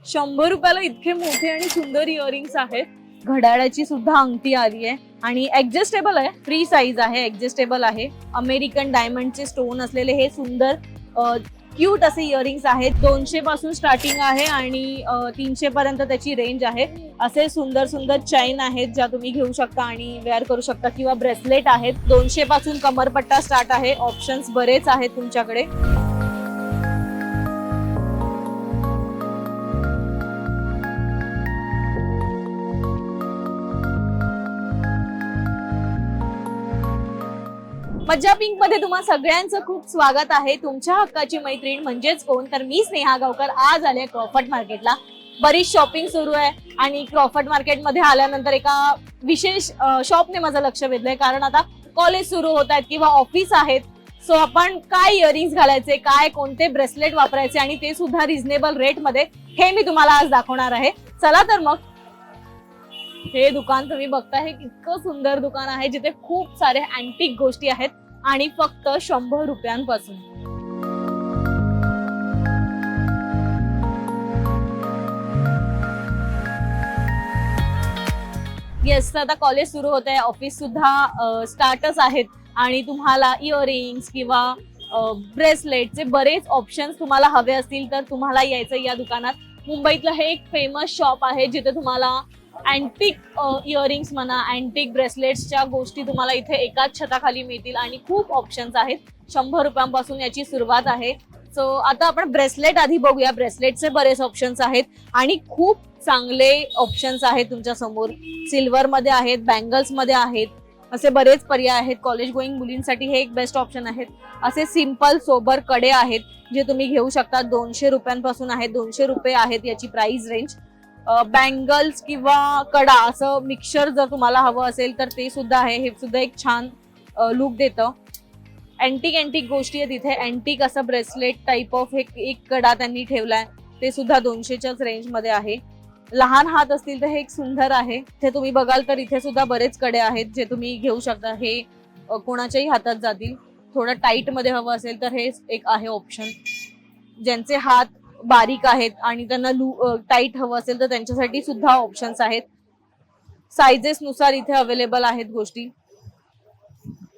100 रुपयाला इतके मोठे आणि सुंदर इयरिंग्स आहेत. घड्याळाची सुद्धा अंगठी आली आहे आणि ऍडजस्टेबल आहे, फ्री साईज आहे, ऍडजस्टेबल आहे. अमेरिकन डायमंडचे स्टोन असलेले हे सुंदर क्यूट असे इयरिंग्स आहेत. 200 पासून स्टार्टिंग आहे आणि 300 पर्यंत त्याची रेंज आहे. असे सुंदर सुंदर चैन आहेत ज्या तुम्ही घेऊ शकता आणि वेअर करू शकता, किंवा ब्रेसलेट आहेत. 200 पासून कमरपट्टा स्टार्ट आहे. ऑप्शन्स बरेच आहेत तुमच्याकडे. मज्जा पिंक मध्ये तुम्हा सगळ्यांचं खूप स्वागत आहे. तुमच्या हक्काची मैत्रीण म्हणजेच कोण, तर मी स्नेहा गावकर आज आले क्रॉफर्ड मार्केटला. बरीच शॉपिंग सुरू आहे आणि क्रॉफर्ड मार्केटमध्ये आल्यानंतर एका विशेष शॉपने माझं लक्ष वेधलंय, कारण आता कॉलेज सुरू होत आहेत किंवा ऑफिस आहेत. सो आपण काय इयरिंग्स घालायचे, काय कोणते ब्रेसलेट वापरायचे आणि ते सुद्धा रिझनेबल रेट मध्ये, हे मी तुम्हाला आज दाखवणार आहे. चला तर मग. हे दुकान तुम्ही बघता, हे इतकं सुंदर दुकान आहे जिथे खूप सारे अँटिक गोष्टी आहेत आणि फक्त 100 रुपयांपासून. येस, आता कॉलेज सुरू होत आहे, ऑफिस सुद्धा स्टार्टच आहेत आणि तुम्हाला इयरिंग्स किंवा ब्रेसलेटचे बरेच ऑप्शन्स तुम्हाला हवे असतील तर तुम्हाला यायचं या दुकानात. मुंबईतलं हे एक फेमस शॉप आहे जिथे तुम्हाला अँटिक इयरिंग्स म्हणा, अँटिक ब्रेसलेट्सच्या गोष्टी तुम्हाला इथे एकाच छताखाली मिळतील आणि खूप ऑप्शन्स आहेत. 100 रुपयांपासून याची सुरुवात आहे. सो आता आपण ब्रेसलेट आधी बघूया. ब्रेसलेटचे बरेच ऑप्शन्स आहेत आणि खूप चांगले ऑप्शन्स आहेत तुमच्या समोर. सिल्वर मध्ये आहेत, बँगल्स मध्ये आहेत, असे बरेच पर्याय आहेत. कॉलेज गोईंग मुलींसाठी हे एक बेस्ट ऑप्शन आहेत. असे सिंपल सोबर कडे आहेत जे तुम्ही घेऊ शकता. 200 रुपयांपासून आहेत. 200 रुपये आहेत याची प्राइस रेंज. बँगल्स किंवा कडा असं मिक्सचर जर तुम्हाला हवं असेल तर ते सुद्धा आहे. हे सुद्धा एक छान लुक देतं. अँटिक गोष्टी आहेत इथे. अँटिक असं ब्रेसलेट टाइप ऑफ एक कडा त्यांनी ठेवलाय, ते सुद्धा 200च्याच रेंज मध्ये आहे. लहान हात असतील तर हे एक सुंदर आहे. इथे तुम्ही बघाल तर इथे सुद्धा बरेच कडे आहेत जे तुम्ही घेऊ शकता. हे कोणाच्याही हातात जातील. थोडं टाईट मध्ये हवं असेल तर हे एक आहे ऑप्शन. ज्यांचे हात बारीक आहेत आणि त्यांना टाईट हवं असेल तर त्यांच्यासाठी सुद्धा ऑप्शन्स आहेत. साइजेस नुसार इथे अवेलेबल आहेत गोष्टी.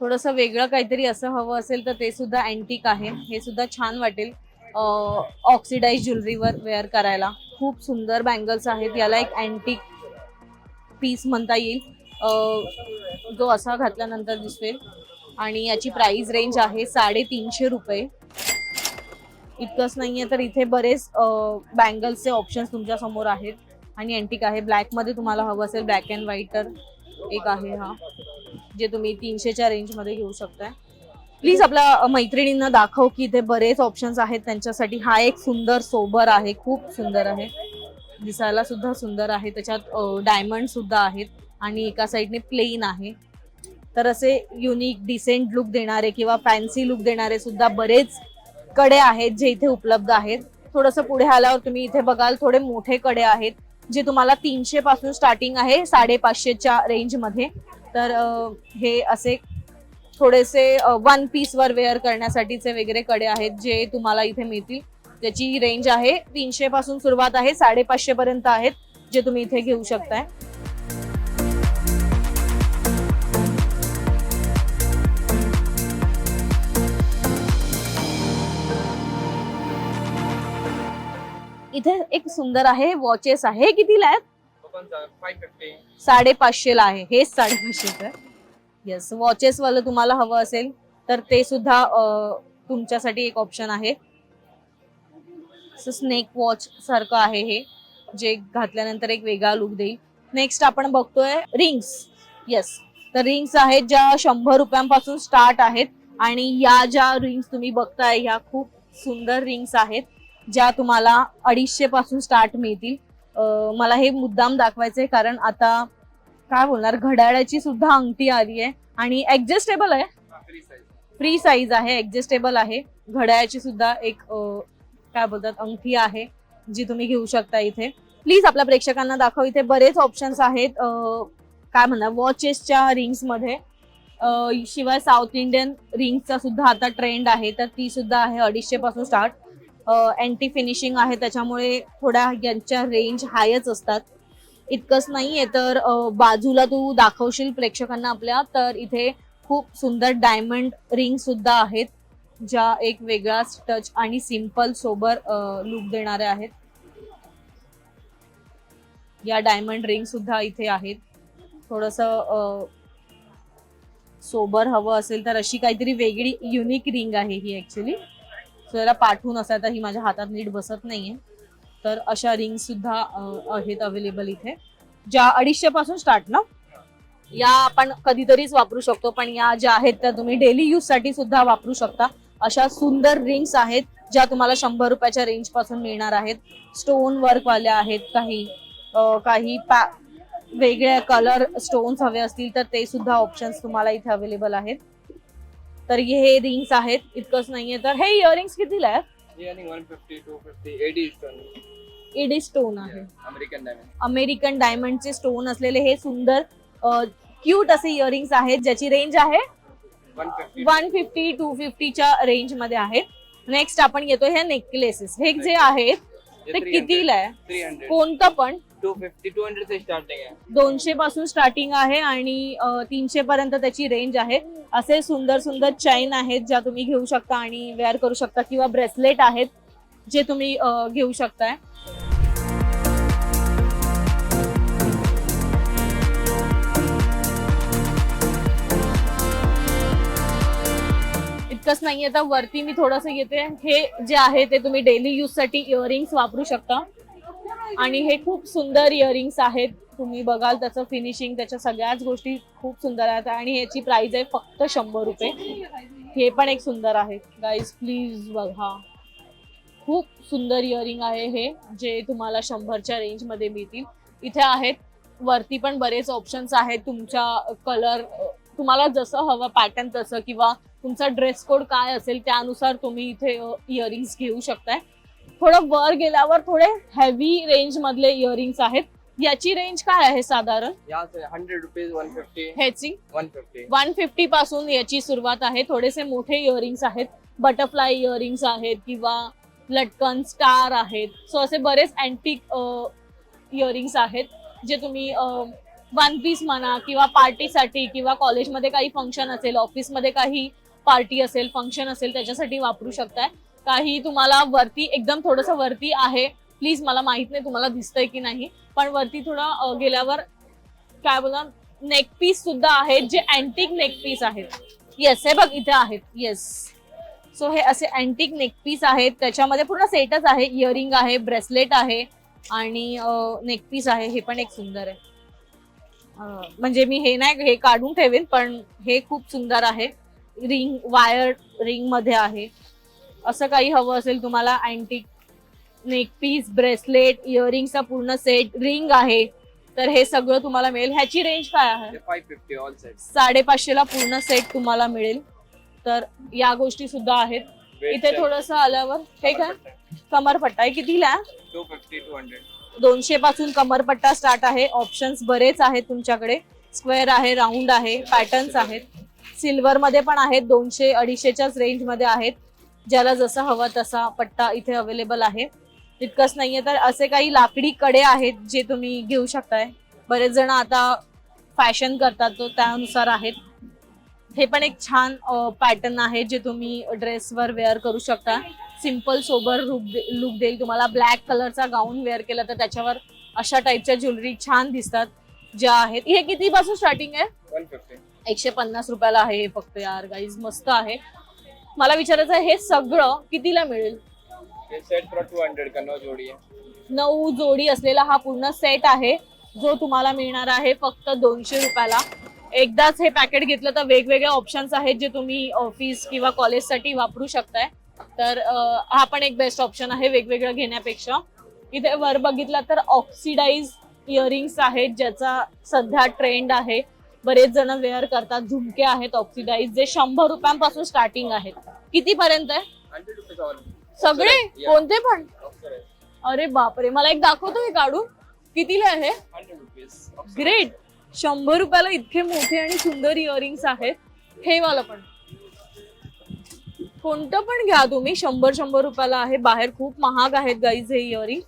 थोडस वेगळं काहीतरी असं हवं असेल तर ते सुद्धा अँटिक आहे. हे सुद्धा छान वाटेल ऑक्सिडाइज ज्वेलरीवर वेअर करायला. खूप सुंदर बँगल्स आहेत. याला एक अँटिक पीस म्हणता येईल, जो असा घातल्यानंतर दिसेल आणि याची प्राइस रेंज आहे 350 रुपये. इतकंच नाहीये तर इथे बरेच बँगल्सचे ऑप्शन्स तुमच्या समोर आहेत आणि अँटिक आहे. ब्लॅक मध्ये तुम्हाला हवं असेल, ब्लॅक अँड व्हाईट तर एक आहे हा, जे तुम्ही 300च्या रेंज मध्ये घेऊ शकताय. प्लीज आपल्या मैत्रिणींना दाखव की इथे बरेच ऑप्शन्स आहेत त्यांच्यासाठी. हा एक सुंदर सोबर आहे, खूप सुंदर आहे, दिसायला सुद्धा सुंदर आहे. त्याच्यात डायमंड सुद्धा आहेत आणि एका साईडने प्लेन आहे. तर असे युनिक डिसेंट लुक देणारे किंवा फॅन्सी लुक देणारे सुद्धा बरेच कडे आहेत जे इथे उपलब्ध आहेत. थोडंसं पुढे आल्यावर तुम्ही इथे बघाल थोडे मोठे कडे आहेत जे तुम्हाला 300 पासून स्टार्टिंग आहे 550च्या रेंज मध्ये. तर हे असे थोडेसे वन पीस वर वेअर करण्यासाठीचे वगैरे कडे आहेत जे तुम्हाला इथे मिळतील. त्याची रेंज आहे 300 पासून सुरुवात आहे, 550 पर्यंत आहेत जे तुम्ही इथे घेऊ शकताय. इथे एक सुंदर आहे, वॉचेस आहे. कितीला आहेत? 550 ला आहे. हेच 550 आहे. येस, वॉचेस वाला तुम्हाला हवं असेल तर ते सुद्धा तुमच्यासाठी एक ऑप्शन आहे. स्नेक वॉच सारखं आहे हे, जे घातल्यानंतर एक वेगळा लुक देईल. नेक्स्ट आपण बघतोय रिंग्स. येस, तर रिंग्स आहेत ज्या 100 रुपयांपासून स्टार्ट आहेत आणि या ज्या रिंग्स तुम्ही बघताय ह्या खूप सुंदर रिंग्स आहेत ज्या तुम्हाला 250 पासून स्टार्ट मिळतील. मला हे मुद्दाम दाखवायचंय कारण आता काय बोलणार, घड्याळाची सुद्धा अंगठी आली आहे आणि ऍडजस्टेबल आहे, फ्री साईज आहे, ऍडजस्टेबल आहे. घड्याळाची सुद्धा एक काय बोलतात अंगठी आहे जी तुम्ही घेऊ शकता इथे. प्लीज आपल्या प्रेक्षकांना दाखव. इथे बरेच ऑप्शन्स आहेत काय म्हणणार वॉचेसच्या रिंग्स मध्ये. शिवाय साऊथ इंडियन रिंग्सचा सुद्धा आता ट्रेंड आहे, तर ती सुद्धा आहे 250 पासून स्टार्ट. अँटी फिनिशिंग आहे, त्याच्यामुळे थोड्या यांच्या रेंज हायच असतात. इतकंच नाहीये तर बाजूला तू दाखवशील प्रेक्षकांना आपल्या, तर इथे खूप सुंदर डायमंड रिंग सुद्धा आहेत, ज्या एक वेगळाच टच आणि सिंपल सोबर लुक देणाऱ्या आहेत. या डायमंड रिंग सुद्धा इथे आहेत. थोडस सोबर हवं असेल तर अशी काहीतरी वेगळी युनिक रिंग आहे ही ऍक्च्युली. जरा पाठवून असा तर ही माझ्या हातात नीट बसत नाहीये. तर अशा रिंग सुद्धा आहेत अवेलेबल इथे, ज्या 250 पासून स्टार्ट ना. या आपण कधीतरीच वापरू शकतो, पण या ज्या आहेत त्या तुम्ही डेली यूज साठी सुद्धा वापरू शकता. अशा सुंदर रिंग्स आहेत ज्या तुम्हाला 100 रुपयाच्या रेंज पासून मिळणार आहेत. स्टोन वर्क वाल्या आहेत, काही वेगळ्या कलर स्टोन्स हवे असतील तर ते सुद्धा ऑप्शन्स तुम्हाला इथे अवेलेबल आहेत. तर हे रिंग्स आहेत. इतकंच नाहीये तर हे इयरिंग्स कितीला आहेत? 150, 250, 80 stone. एडी स्टोन आहे. American diamond. अमेरिकन डायमंडचे स्टोन असलेले हे सुंदर क्यूट असे इयरिंग्स आहेत, ज्याची रेंज आहे 150. 150 250च्या रेंज मध्ये आहेत. नेक्स्ट आपण येतो हे नेकलेसेस. हे जे आहेत ये ते 300, कितीला आहे? 300, कोणतं पण? 250, 200 से स्टार्टिंग है. 200 पासून स्टार्टिंग आहे आणि 300 पर्यंत त्याची रेंज आहे. असे सुंदर सुंदर चैन आहेत ज्या तुम्ही घेऊ शकता आणि वेअर करू शकता, किंवा ब्रेसलेट आहेत जे तुम्ही घेऊ शकताय. इतकंच नाहीये तर वरती मी थोडंसं येते. हे जे आहे ते तुम्ही डेली यूज साठी इयरिंग्स वापरू शकता आणि हे खूप सुंदर इयरिंग्स आहेत. तुम्ही बघाल त्याचं फिनिशिंग, त्याच्या सगळ्याच गोष्टी खूप सुंदर आहेत आणि याची प्राइस आहे फक्त 100 रुपये. हे पण एक सुंदर आहे गाईज, प्लीज बघा. खूप सुंदर इयरिंग आहे हे, जे तुम्हाला 100च्या रेंज मध्ये मिळतील. इथे आहेत वरती पण बरेच ऑप्शन्स आहेत. तुमच्या कलर, तुम्हाला जसं हवं पॅटर्न तसं, किंवा तुमचा ड्रेस कोड काय असेल त्यानुसार तुम्ही इथे इयरिंग्स घेऊ शकताय. थोडं वर गेल्यावर थोडे हेवी रेंज मधले इयरिंग्स आहेत. याची रेंज काय आहे साधारण? यहाँ से 100 रुपीज, 150, ह्याची 150. 150 पासून याची सुरुवात आहे. थोडेसे मोठे इयरिंग्स आहेत, बटरफ्लाय इयरिंग्स आहेत, किंवा लटकन स्टार आहेत. सो असे बरेच अँटिक इयरिंग्स आहेत जे तुम्ही वन पीस म्हणा, किंवा पार्टीसाठी, किंवा कॉलेजमध्ये काही फंक्शन असेल, ऑफिसमध्ये काही पार्टी असेल, फंक्शन असेल, त्याच्यासाठी वापरू शकताय. काही तुम्हाला वरती एकदम थोडंसं वरती आहे, प्लीज मला माहित नाही तुम्हाला दिसतंय की नाही, पण वरती थोडं गेल्यावर काय बोलणार नेक पीस सुद्धा आहेत जे अँटिक नेक पीस आहेत. येस, हे बघ इथे आहेत. येस, सो हे असे अँटिक नेक पीस आहेत. त्याच्यामध्ये पूर्ण सेटच आहे. इयरिंग आहे, ब्रेसलेट आहे आणि नेक पीस आहे. हे पण एक सुंदर आहे. म्हणजे मी हे नाही, हे काढून ठेवेन, पण हे खूप सुंदर आहे. रिंग, वायर रिंग मध्ये आहे. असं काही हवं असेल तुम्हाला अँटिक नेक पीस, ब्रेसलेट, इयरिंगचा पूर्ण सेट, रिंग आहे, तर हे सगळं तुम्हाला मिळेल. ह्याची रेंज काय आहे? 550 ऑल सेट. 550 ला पूर्ण सेट तुम्हाला मिळेल. तर या गोष्टी सुद्धा आहेत. इथे थोडस आल्यावर हे काय कमरपट्टा आहे, कितीला? 250, 200. 200 पासून कमरपट्टा स्टार्ट आहे. ऑप्शन्स बरेच आहेत तुमच्याकडे. स्क्वेअर आहे, राऊंड आहे, पॅटर्न्स आहेत. सिल्वर मध्ये पण आहेत. 200 250च्याच रेंज मध्ये आहेत. ज्याला जसं हवं तसा पट्टा इथे अवेलेबल आहे. इतकंच नाहीये तर असे काही लाकडी कडे आहेत जे तुम्ही घेऊ शकताय. बरेच जण आता फॅशन करतात, तो त्यानुसार आहेत. हे पण एक छान पॅटर्न आहे जे तुम्ही ड्रेसवर वेअर करू शकता. सिंपल सोबर लुक देईल तुम्हाला. ब्लॅक कलरचा गाऊन वेअर केला तर त्याच्यावर अशा टाईपच्या ज्वेलरी छान दिसतात ज्या आहेत. हे किती पासून स्टार्टिंग आहे? 150. 150 रुपयाला आहे हे फक्त. यार गाईज मस्त आहे. मला विचारायचं आहे, हे सगळं कितीला मिळेल? ये सेट पूरा 200 का 9 जोड़ी है. 9 जोडी असलेला हा पूर्ण सेट आहे जो तुम्हाला मिळणार आहे फक्त 200 रुपयाला. एकदाच हे पॅकेट घेतलं तर वेगवेगळे ऑप्शन्स आहेत जे तुम्ही ऑफिस किंवा कॉलेजसाठी वापरू शकताय. तर हा पण एक बेस्ट ऑप्शन आहे वेगवेगळं घेण्यापेक्षा. इथे वर बघितलं तर ऑक्सिडाइज इयरिंग्स आहेत ज्याचा सध्या ट्रेंड आहे. बरेच जण वेअर करतात. झुमके आहेत ऑक्सिडाइज जे 100 रुपयांपासून स्टार्टिंग आहेत. किती पर्यंत आहे? 100 रुपीज ऑल. सगळे? कोणते पण? ऑक्सर है. अरे बापरे, मला एक दाखवतो हे काढून. कितीला आहे? 100 रुपीज. ग्रेट. 100 रुपयाला इतके मोठे आणि सुंदर इयरिंग्स आहेत. हे वाला पण कोणतं पण घ्या तुम्ही, 100 रुपयाला आहे. बाहेर खूप महाग आहेत गाईज हे इयरिंग.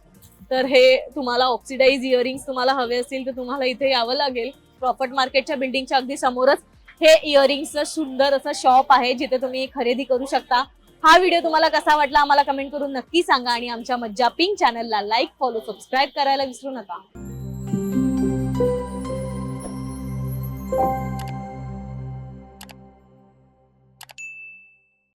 तर हे तुम्हाला ऑक्सिडाइज इयरिंग्स तुम्हाला हवे असतील तर तुम्हाला इथे यावं लागेल. प्रॉफिट मार्केटच्या बिल्डिंगच्या अगदी समोरच हे इयरिंग्सचं सुंदर असं शॉप आहे जिथे तुम्ही खरेदी करू शकता. हा व्हिडिओ तुम्हाला कसा वाटला आम्हाला कमेंट करून नक्की सांगा आणि आमच्या मज्जा पिंक चॅनलला लाईक, फॉलो, सबस्क्राईब करायला विसरू नका.